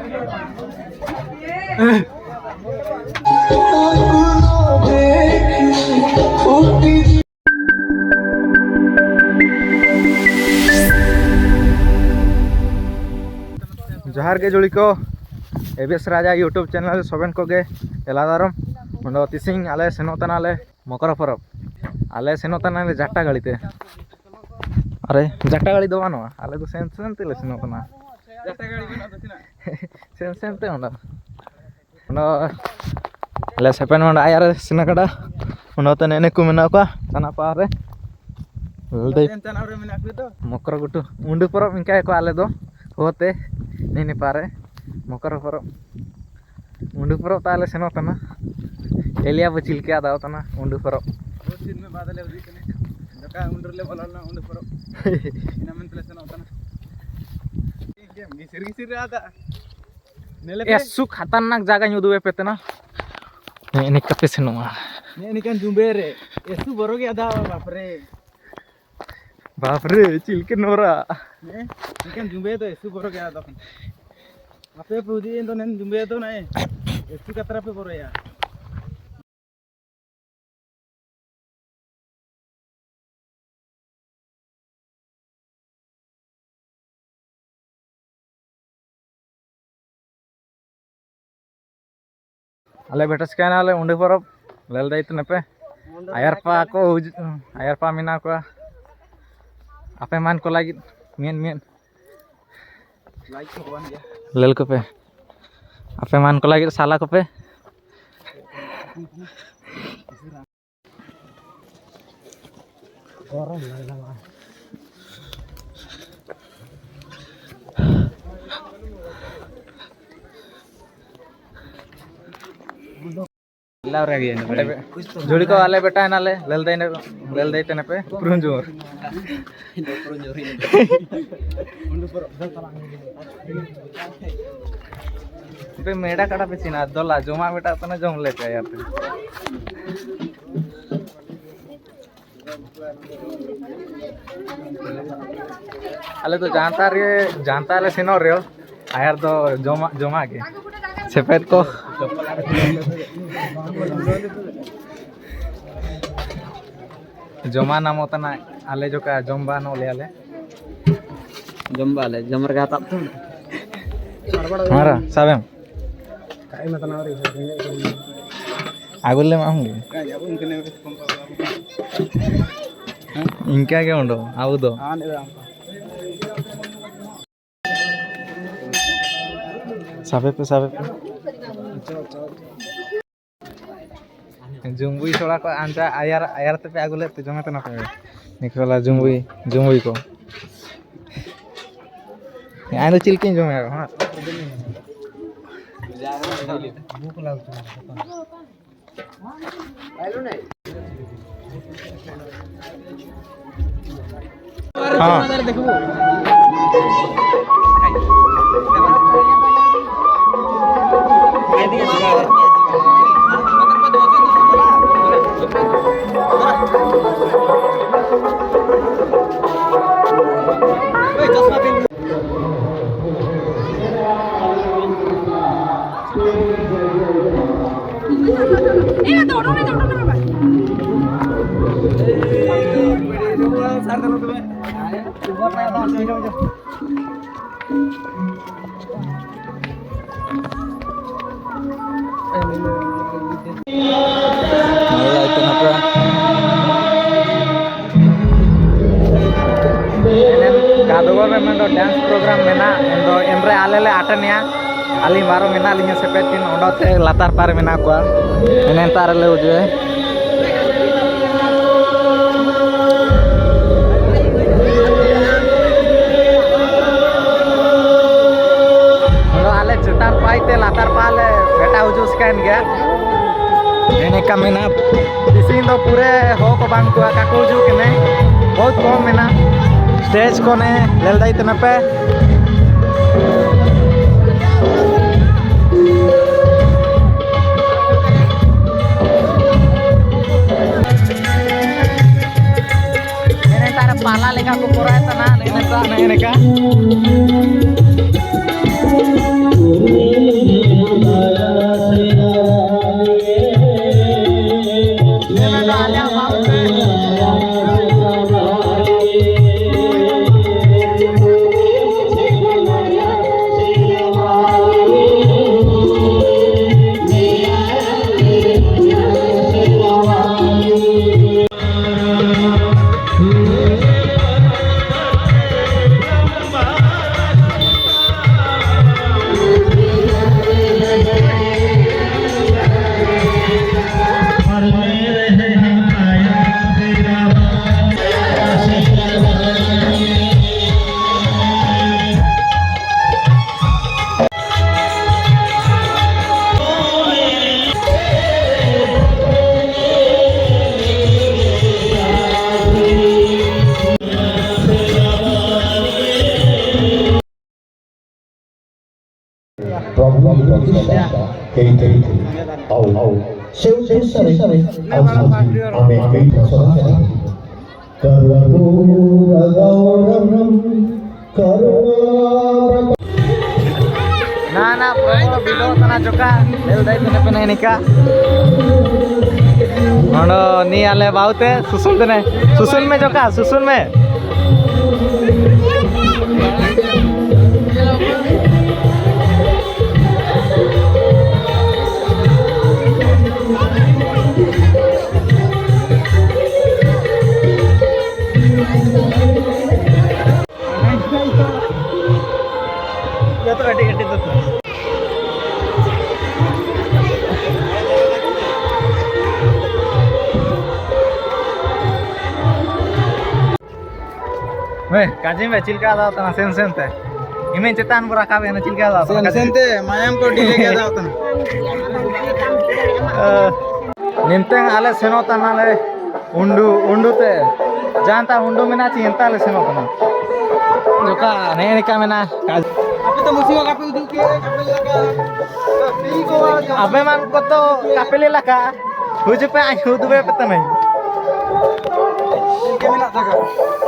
जोहार के जुड़ी को एबीएस राजा यूट्यूब चैनल सबन को गे एलादारम मंडो तिसिंग आले सेनोतनाले मकर परब आले सेनोतनाले जाटा गाड़ीते अरे जाटा गाड़ी दो बानो आले तो सेन सेन तेले सेनोतना जाटा गाड़ी बना तो सेन सेन ते मंडो मंडो ले सेपेन मंडो आयार सिनकड़ा मंडो तने ने को मेना को तना पारे लदे तना रे मेना को तो मकर गुटू उंडु परब इनका को आले दो होते नहीं पारे मकर परब उंडु परब ताले सेनोतना एलिया बचिल के आदा होतना उंडु परब दिन में बादल उदी कने दका उंडर ले बोलना उंडु परब इना मन तले सेनोतना गेम गिसिर आदा नेले एसु खतरनाक जागा नुदुवे पेतना ने कते सेनोमा ने निकन जुंबे रे एसु बरोगे आदा बाप रे चिलके नोरा ने निकन जुंबे तो एसु बरोगे आदा आपे पुदी तो नन जुंबे तो नहीं एसु कतरा पे बरो या अले बेटस कहना अले उंडे परब लेल दैत नपे आयरपा मिना को आपे मान को लागी मेन लाइक को बन गया लेल को पे आपे मान को लागी साला को पे गरम लगा जोड़ी को आले बेटा है नाले लेल दे तने पे प्रुंजोर पे मेड़ा कड़ा पे सीना दोला जोमा बेटा तने जम लेते यार आले तो जानता ले सिनो रे आयर तो जोमा के सेपेट को जमा नाम होता ना आले जो का जम्बा नो ले आले जम्बा ले जमर का ताप हमारा साबेम काय मत ना रे आगुले मांगे इंका के उंडो आउदो साबे पे जुम्बुई थोड़ा को आंचा आयर ते पे आगुले ते जमे तो ना पे निकला जुम्बुई को आनो चिलकिन जमे हां भूख लागछ आइलो नहीं हां देखबो डांस प्रोग्राम मेना एंदो एमरे आलेले आटनिया आली मारो मेना लिंगे सेपेटिन ओडोते लातार पार मेना को एनेन तारले उजे ओडो आले चतार पाइते लातार पाले बेटा उजुस कान गया एने का मेना दिसिन दो पूरे हो को बांग को का को उजु केने बहुत कम मेना स्टेज को ने लेल दाई तने पे पाला लेखा को पोरा तना नेने का प्रभु की प्रतिष्ठा कई आओ से सरे हमें कई प्रसन्न ना प्रबल बिलो तना जोका एल दई तने पे निका ओंडो नी आले बाउते सुसुल तने सुसुल में जोका सुसुल में ये तो गड्डी गड्डी तो वे काजी में चिलका दाव तना सेन सेन ते इमें चेतान बुरा कावे ना चिलका दाव सेन सेन ते मायाम को डीले के दाव तना निमतेंग आले सेनो तना ले उंडू ते जानता उंडू में ना चिंता ले सेनो तना जोका नहीं निका में ना अबे तो मुसीबत कापे उदू के कापे लगा फ्री को अबे मान को तो कापे ले लगा हुज पे आई हुद पे पता नहीं के में ना जगह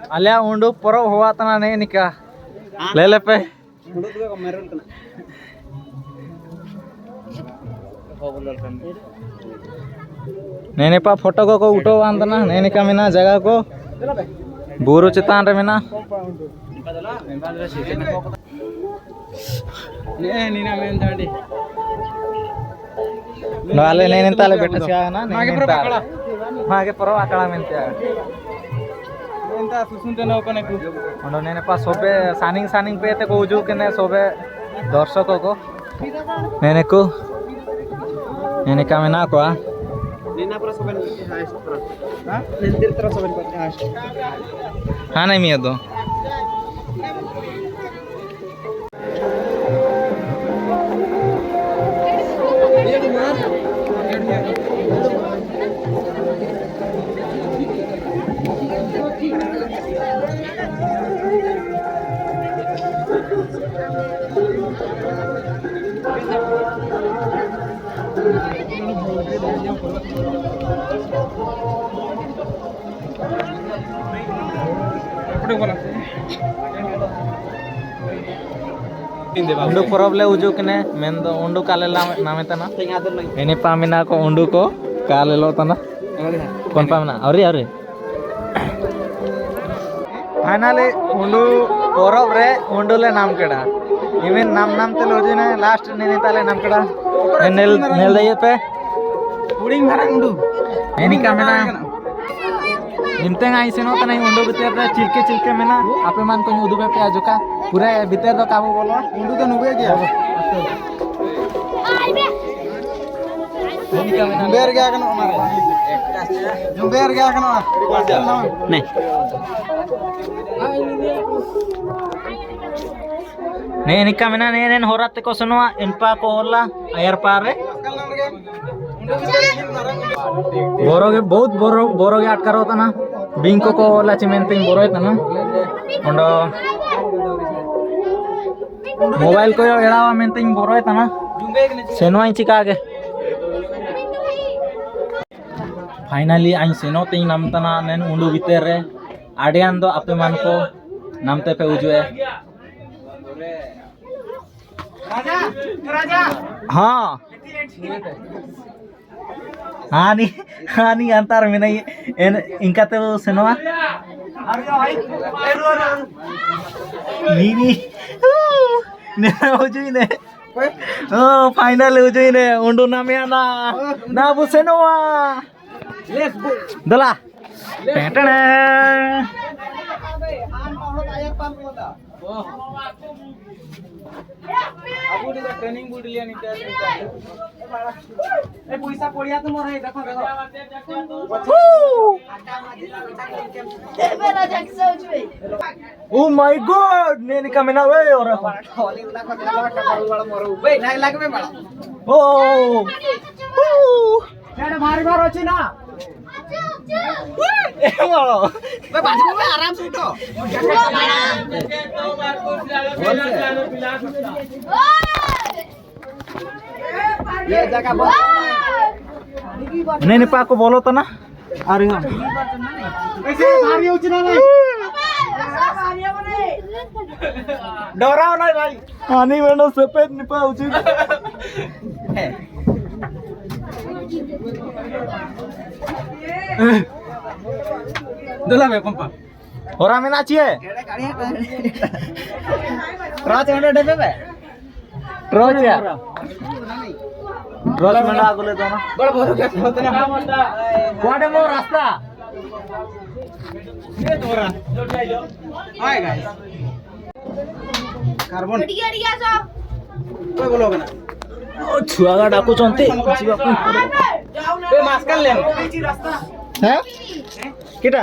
आलिया उंडू परब हुआ तना नहीं निका ले ले पे उंडू तो को मेरन कना नहीं पा फोटो को उठो आंदना नहीं निका मिना जगह को बुरु चितान रे मिना ने नीना मेन दाडी नाले नहीं निंताले बेटा से ना मागे परब आकड़ा मेनते सुसुनते न ओपन को ओंडो नेने पा सोबे सानिंग पे ते को उजू केने सोबे दर्शक को नेने को नेने कामेना को नेना पर सोबे हाइस्ट पर हां नेंदिर तरह सोबे पर हाइस्ट हां नहीं मियो दो उंडू परब ले उजू कने मेन दो उंडू काले नामे तना एने पामिना को उंडू को काले लो तना कोन पामिना अरे अरे फाइनली उंडू परब रे उंडू ले नाम केडा इवेन नाम ते लोजी ने लास्ट ने ताले नाम केडा नेल दइए पे पुडिंग मारा उंडू एनी कामेना निमते आई सेनो तना उंडू भीतर रे चिलके मेना आपे मान को उदुबे पे आजोका पूरा भीतर दो काबू बोलो उंडू तो नुबे गया जुबेर गया कनो जुबेर गया कनो नहीं नहीं निका मेना नेन होराते को सनवा इनपा को होला आयर पार रे बोरोगे बहुत बोरोगे अटकारो तना बिंको को होला चिमेंते बोरोय तना ओंडो मोबाइल को एड़ावा मेंते बोरोय तना सेनवा चिका के फाइनली आई सेनो ते नाम तना नेन उंडू भीतर रे आडियान दो आपे मान को नामते पे उजुए राजा हाँ हानी अंतर में नहीं इनका तो सेनवा नी उजुई ने फाइनल उजुई ने उंडू नामे ना बु सेनवा दला Aku juga training budi lian itu. Puisa podiya tu mora dekho dekho. Oh my god, nene kamera we ora. Oh. भारी भार अच्छी ना आराम से उठो नहीं पाको बोलो तो ना अरे हम भारी अच्छी ना भाई डराओ ना भाई हानि वेणो सफेद निपा उचित दुला में पंपा और हमें नाची है ट्रॉच में डबे पे ट्रॉच है ट्रॉच में ना बोले तो ना बड़ा बहुत क्या होता है कोड़े मो रास्ता ये तोरा हाय गाइस कार्बन कोई बोलोगे ना छुआ का डाकू चंते ए मास्क ले हैं केटा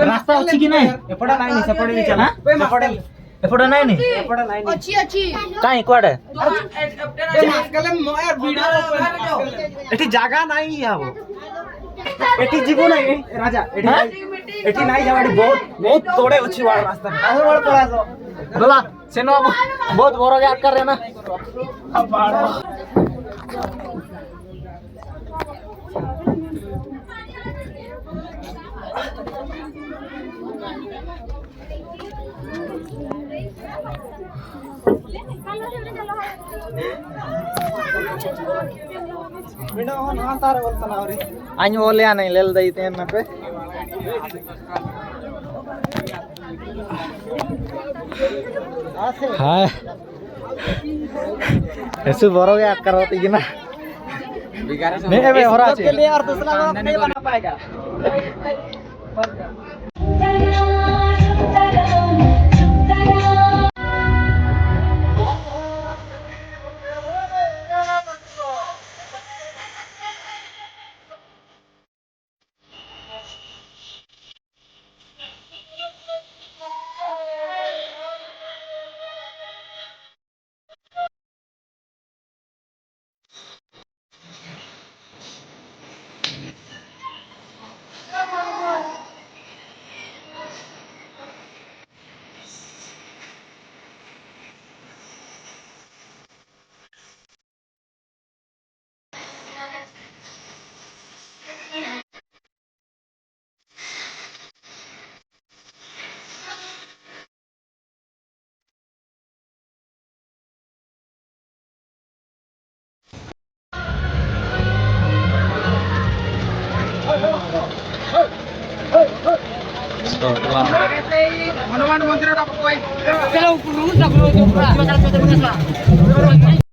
रास्ता अछि कि नहीं एपडा नाही नि सेपडे नि चला सेपडे एपडा नाही नि एपडा नाही नि अछि अछि काई कोडे मास्क ले मोर वीडियो एठी जागा नाही आबो एठी जीवो नाही राजा एठी नाही जावाडी बहुत बहुत तोड़े अछि वाला रास्ता आसे बड़ पळासो बोला सेनो बहुत बड़ो याद कर रहे ना anh oleh aneh lel dah itu yang apa? Hai, ऐसे बड़ो याद करो तो ये ना नहीं है हो रहा है के लिए और दूसरा वाला नहीं बना पाएगा Hनुमान मंदिर